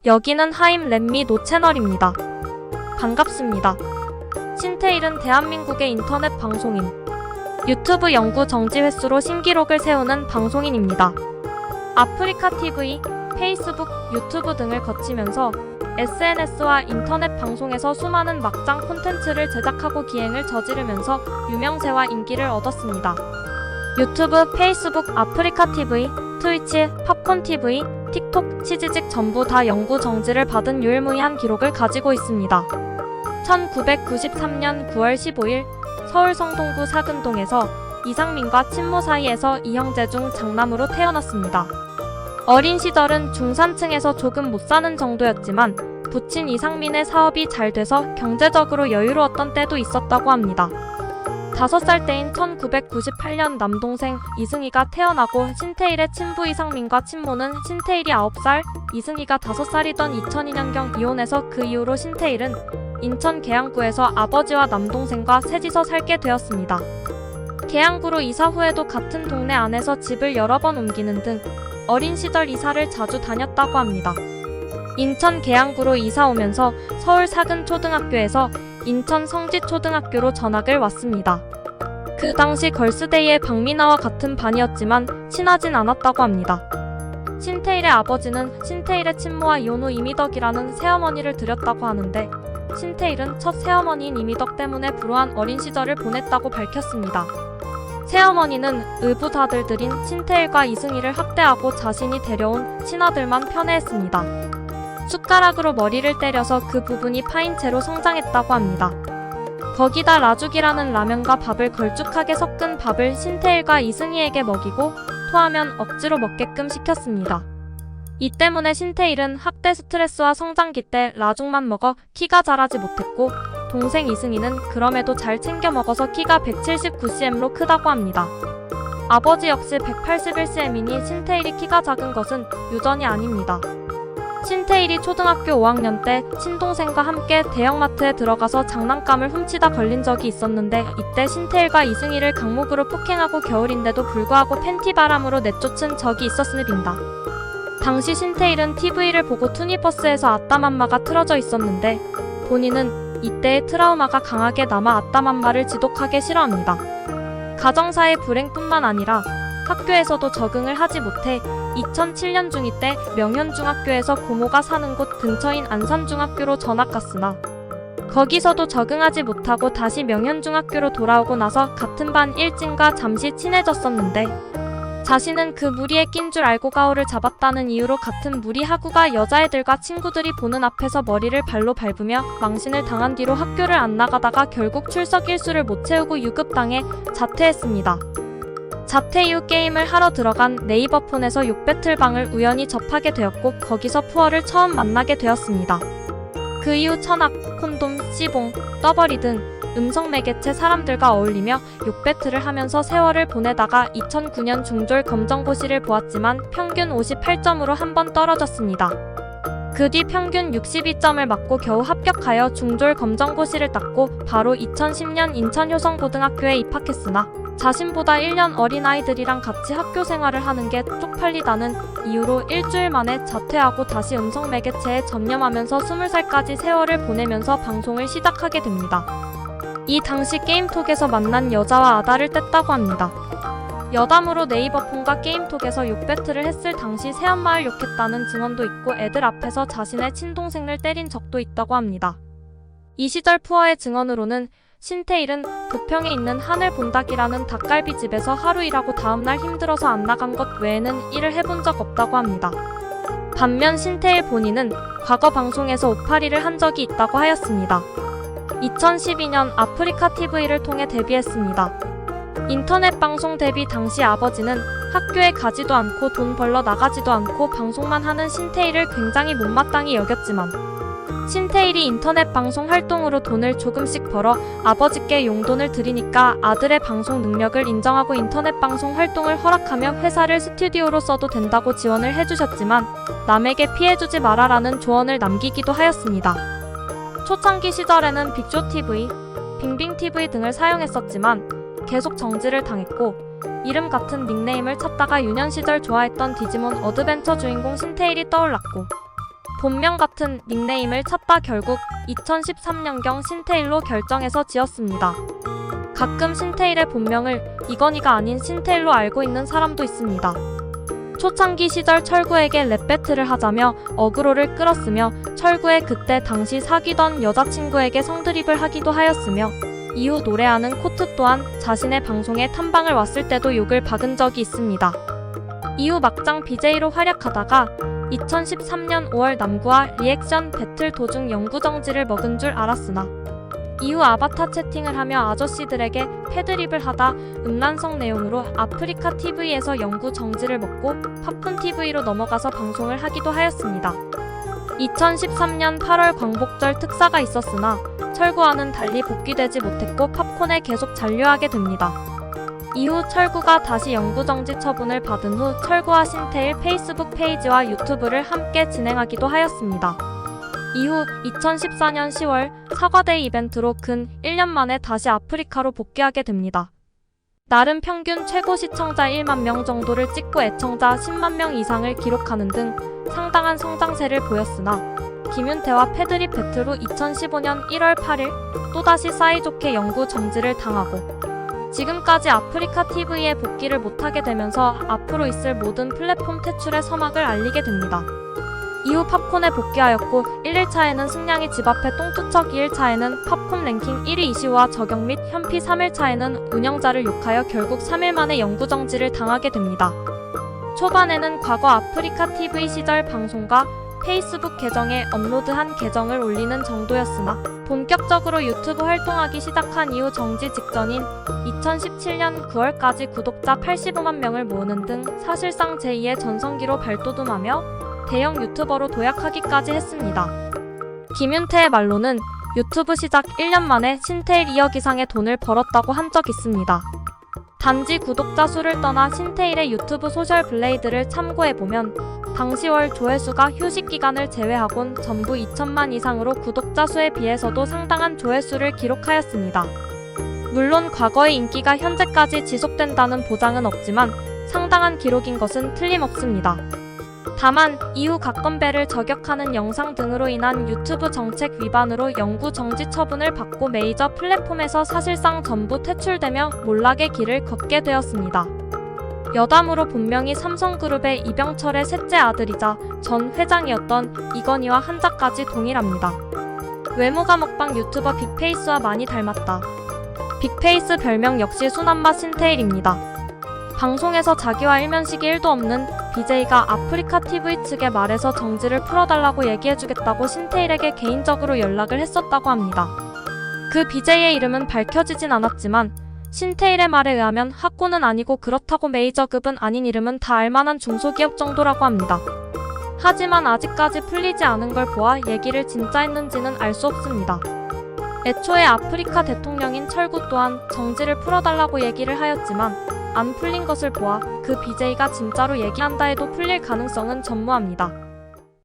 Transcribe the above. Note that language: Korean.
여기는 하임 렛미 노 채널입니다. 반갑습니다. 신테일은 대한민국의 인터넷 방송인, 유튜브 연구 정지 횟수로 신기록을 세우는 방송인입니다. 아프리카 TV, 페이스북, 유튜브 등을 거치면서 SNS와 인터넷 방송에서 수많은 막장 콘텐츠를 제작하고 기행을 저지르면서 유명세와 인기를 얻었습니다. 유튜브, 페이스북, 아프리카 TV, 트위치, 팝콘 TV, 틱톡, 치지직 전부 다 영구 정지를 받은 유일무이한 기록을 가지고 있습니다. 1993년 9월 15일 서울 성동구 사근동에서 이상민과 친모 사이에서 이형제 중 장남으로 태어났습니다. 어린 시절은 중산층에서 조금 못 사는 정도였지만 부친 이상민의 사업이 잘 돼서 경제적으로 여유로웠던 때도 있었다고 합니다. 5살 때인 1998년 남동생 이승희가 태어나고 신테일의 친부 이상민과 친모는 신테일이 9살, 이승희가 5살이던 2002년경 이혼해서 그 이후로 신테일은 인천 계양구에서 아버지와 남동생과 셋이서 살게 되었습니다. 계양구로 이사 후에도 같은 동네 안에서 집을 여러 번 옮기는 등 어린 시절 이사를 자주 다녔다고 합니다. 인천 계양구로 이사 오면서 서울 사근초등학교에서 인천 성지초등학교로 전학을 왔습니다. 그 당시 걸스데이의 박미나와 같은 반이었지만 친하진 않았다고 합니다. 신테일의 아버지는 신테일의 친모와 이혼 후 이미덕이라는 새어머니를 들였다고 하는데 신테일은 첫 새어머니인 이미덕 때문에 불우한 어린 시절을 보냈다고 밝혔습니다. 새어머니는 의붓아들들인 신테일과 이승희를 학대하고 자신이 데려온 친아들만 편애했습니다. 숟가락으로 머리를 때려서 그 부분이 파인 채로 성장했다고 합니다. 거기다 라죽이라는 라면과 밥을 걸쭉하게 섞은 밥을 신테일과 이승희에게 먹이고 토하면 억지로 먹게끔 시켰습니다. 이 때문에 신테일은 학대 스트레스와 성장기 때 라죽만 먹어 키가 자라지 못했고 동생 이승희는 그럼에도 잘 챙겨 먹어서 키가 179cm로 크다고 합니다. 아버지 역시 181cm이니 신테일이 키가 작은 것은 유전이 아닙니다. 신테일이 초등학교 5학년 때 친동생과 함께 대형마트에 들어가서 장난감을 훔치다 걸린 적이 있었는데 이때 신테일과 이승희를 강목으로 폭행하고 겨울인데도 불구하고 팬티바람으로 내쫓은 적이 있었으니 빈다. 당시 신테일은 TV를 보고 투니버스에서 아따맘마가 틀어져 있었는데 본인은 이때의 트라우마가 강하게 남아 아따맘마를 지독하게 싫어합니다. 가정사의 불행뿐만 아니라 학교에서도 적응을 하지 못해 2007년 중2 때 명현중학교에서 고모가 사는 곳 근처인 안산중학교로 전학 갔으나 거기서도 적응하지 못하고 다시 명현중학교로 돌아오고 나서 같은 반 일진과 잠시 친해졌었는데 자신은 그 무리에 낀 줄 알고 가오를 잡았다는 이유로 같은 무리 하구가 여자애들과 친구들이 보는 앞에서 머리를 발로 밟으며 망신을 당한 뒤로 학교를 안 나가다가 결국 출석 일수를 못 채우고 유급당해 자퇴했습니다. 자퇴 이후 게임을 하러 들어간 네이버폰에서 욕배틀방을 우연히 접하게 되었고 거기서 푸어를 처음 만나게 되었습니다. 그 이후 천악, 콘돔, 씨봉, 떠버리 등 음성 매개체 사람들과 어울리며 욕배틀을 하면서 세월을 보내다가 2009년 중졸 검정고시를 보았지만 평균 58점으로 한 번 떨어졌습니다. 그 뒤 평균 62점을 맞고 겨우 합격하여 중졸 검정고시를 땄고 바로 2010년 인천 효성고등학교에 입학했으나 자신보다 1년 어린 아이들이랑 같이 학교 생활을 하는 게 쪽팔리다는 이유로 일주일 만에 자퇴하고 다시 음성 매개체에 전념하면서 20살까지 세월을 보내면서 방송을 시작하게 됩니다. 이 당시 게임톡에서 만난 여자와 아다를 뗐다고 합니다. 여담으로 네이버폰과 게임톡에서 욕배틀을 했을 당시 새엄마를 욕했다는 증언도 있고 애들 앞에서 자신의 친동생을 때린 적도 있다고 합니다. 이 시절 푸어의 증언으로는 신테일은 부평에 있는 하늘본닭이라는 닭갈비집에서 하루 일하고 다음날 힘들어서 안 나간 것 외에는 일을 해본 적 없다고 합니다. 반면 신테일 본인은 과거 방송에서 오파리를 한 적이 있다고 하였습니다. 2012년 아프리카 TV를 통해 데뷔했습니다. 인터넷 방송 데뷔 당시 아버지는 학교에 가지도 않고 돈 벌러 나가지도 않고 방송만 하는 신테일을 굉장히 못마땅히 여겼지만 신테일이 인터넷 방송 활동으로 돈을 조금씩 벌어 아버지께 용돈을 드리니까 아들의 방송 능력을 인정하고 인터넷 방송 활동을 허락하며 회사를 스튜디오로 써도 된다고 지원을 해주셨지만 남에게 피해주지 마라라는 조언을 남기기도 하였습니다. 초창기 시절에는 빅쇼TV, 빙빙TV 등을 사용했었지만 계속 정지를 당했고 이름 같은 닉네임을 찾다가 유년 시절 좋아했던 디지몬 어드벤처 주인공 신테일이 떠올랐고 본명 같은 닉네임을 찾다 결국 2013년경 신태일로 결정해서 지었습니다. 가끔 신태일의 본명을 이건희가 아닌 신태일로 알고 있는 사람도 있습니다. 초창기 시절 철구에게 랩 배틀을 하자며 어그로를 끌었으며 철구의 그때 당시 사귀던 여자친구에게 성드립을 하기도 하였으며 이후 노래하는 코트 또한 자신의 방송에 탐방을 왔을 때도 욕을 박은 적이 있습니다. 이후 막장 BJ로 활약하다가 2013년 5월 남구와 리액션 배틀 도중 영구정지를 먹은 줄 알았으나 이후 아바타 채팅을 하며 아저씨들에게 패드립을 하다 음란성 내용으로 아프리카 TV에서 영구정지를 먹고 팝콘 TV로 넘어가서 방송을 하기도 하였습니다. 2013년 8월 광복절 특사가 있었으나 철구와는 달리 복귀되지 못했고 팝콘에 계속 잔류하게 됩니다. 이후 철구가 다시 영구정지 처분을 받은 후 철구와 신태일 페이스북 페이지와 유튜브를 함께 진행하기도 하였습니다. 이후 2014년 10월 사과데이 이벤트로 근 1년 만에 다시 아프리카로 복귀하게 됩니다. 나름 평균 최고 시청자 1만 명 정도를 찍고 애청자 10만 명 이상을 기록하는 등 상당한 성장세를 보였으나 김윤태와 패드립 배틀 후 2015년 1월 8일 또다시 사이좋게 영구 정지를 당하고 지금까지 아프리카 TV에 복귀를 못하게 되면서 앞으로 있을 모든 플랫폼 퇴출의 서막을 알리게 됩니다. 이후 팝콘에 복귀하였고 1일차에는 승량이 집 앞에 똥투척 2일차에는 팝콘 랭킹 1위 이시우와 저격 및 현피 3일차에는 운영자를 욕하여 결국 3일 만에 영구정지를 당하게 됩니다. 초반에는 과거 아프리카 TV 시절 방송과 페이스북 계정에 업로드한 계정을 올리는 정도였으나 본격적으로 유튜브 활동하기 시작한 이후 정지 직전인 2017년 9월까지 구독자 85만 명을 모으는 등 사실상 제2의 전성기로 발돋움하며 대형 유튜버로 도약하기까지 했습니다. 김윤태의 말로는 유튜브 시작 1년 만에 신태일 2억 이상의 돈을 벌었다고 한 적 있습니다. 단지 구독자 수를 떠나 신태일의 유튜브 소셜 블레이드를 참고해보면 당시 월 조회수가 휴식 기간을 제외하곤 전부 2천만 이상으로 구독자 수에 비해서도 상당한 조회수를 기록하였습니다. 물론 과거의 인기가 현재까지 지속된다는 보장은 없지만 상당한 기록인 것은 틀림없습니다. 다만 이후 각건배를 저격하는 영상 등으로 인한 유튜브 정책 위반으로 영구 정지 처분을 받고 메이저 플랫폼에서 사실상 전부 퇴출되며 몰락의 길을 걷게 되었습니다. 여담으로 본명이 삼성그룹의 이병철의 셋째 아들이자 전 회장이었던 이건희와 한자까지 동일합니다. 외모가 먹방 유튜버 빅페이스와 많이 닮았다. 빅페이스 별명 역시 순한맛 신태일입니다. 방송에서 자기와 일면식이 1도 없는 BJ가 아프리카 TV 측에 말해서 정지를 풀어달라고 얘기해주겠다고 신태일에게 개인적으로 연락을 했었다고 합니다. 그 BJ의 이름은 밝혀지진 않았지만 신태일의 말에 의하면 학고는 아니고 그렇다고 메이저급은 아닌 이름은 다 알만한 중소기업 정도라고 합니다. 하지만 아직까지 풀리지 않은 걸 보아 얘기를 진짜 했는지는 알 수 없습니다. 애초에 아프리카 대통령인 철구 또한 정지를 풀어달라고 얘기를 하였지만 안 풀린 것을 보아 그 BJ가 진짜로 얘기한다 해도 풀릴 가능성은 전무합니다.